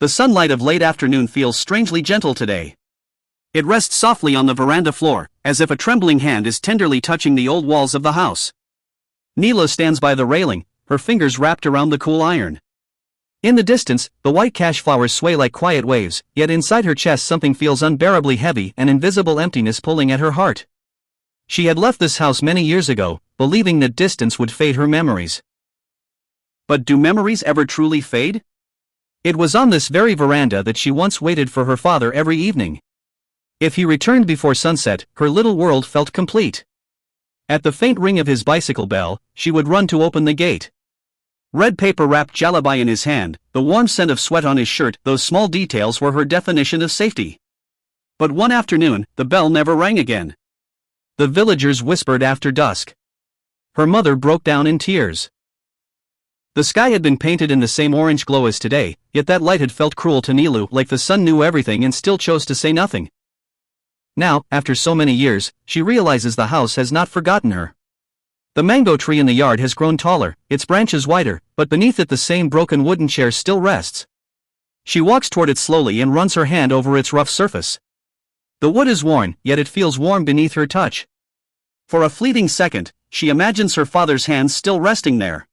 The sunlight of late afternoon feels strangely gentle today. It rests softly on the veranda floor, as if a trembling hand is tenderly touching the old walls of the house. Neela stands by the railing, her fingers wrapped around the cool iron. In the distance, the white cash flowers sway like quiet waves, yet inside her chest something feels unbearably heavy, an invisible emptiness pulling at her heart. She had left this house many years ago, believing that distance would fade her memories. But do memories ever truly fade? It was on this very veranda that she once waited for her father every evening. If he returned before sunset, her little world felt complete. At the faint ring of his bicycle bell, she would run to open the gate. Red paper-wrapped jalabai in his hand, the warm scent of sweat on his shirt, those small details were her definition of safety. But one afternoon, the bell never rang again. The villagers whispered after dusk. Her mother broke down in tears. The sky had been painted in the same orange glow as today, yet that light had felt cruel to Neelu, like the sun knew everything and still chose to say nothing. Now, after so many years, she realizes the house has not forgotten her. The mango tree in the yard has grown taller, its branches wider, but beneath it the same broken wooden chair still rests. She walks toward it slowly and runs her hand over its rough surface. The wood is worn, yet it feels warm beneath her touch. For a fleeting second, she imagines her father's hands still resting there.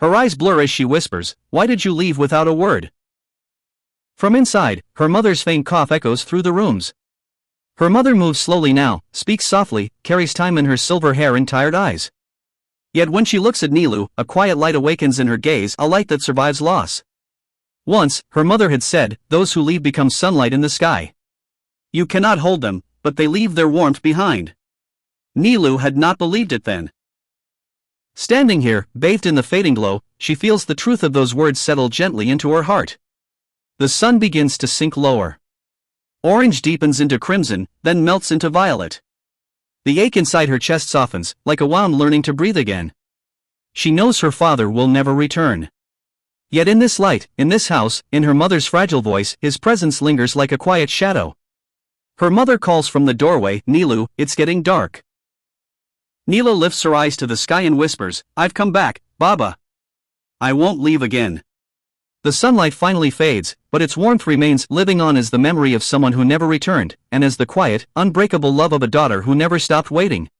Her eyes blur as she whispers, "Why did you leave without a word?" From inside, her mother's faint cough echoes through the rooms. Her mother moves slowly now, speaks softly, carries time in her silver hair and tired eyes. Yet when she looks at Neelu, a quiet light awakens in her gaze, a light that survives loss. Once, her mother had said, "Those who leave become sunlight in the sky. You cannot hold them, but they leave their warmth behind." Neelu had not believed it then. Standing here, bathed in the fading glow, she feels the truth of those words settle gently into her heart. The sun begins to sink lower. Orange deepens into crimson, then melts into violet. The ache inside her chest softens, like a wound learning to breathe again. She knows her father will never return. Yet in this light, in this house, in her mother's fragile voice, his presence lingers like a quiet shadow. Her mother calls from the doorway, "Neelu, it's getting dark." Neela lifts her eyes to the sky and whispers, "I've come back, Baba. I won't leave again." The sunlight finally fades, but its warmth remains, living on as the memory of someone who never returned, and as the quiet, unbreakable love of a daughter who never stopped waiting.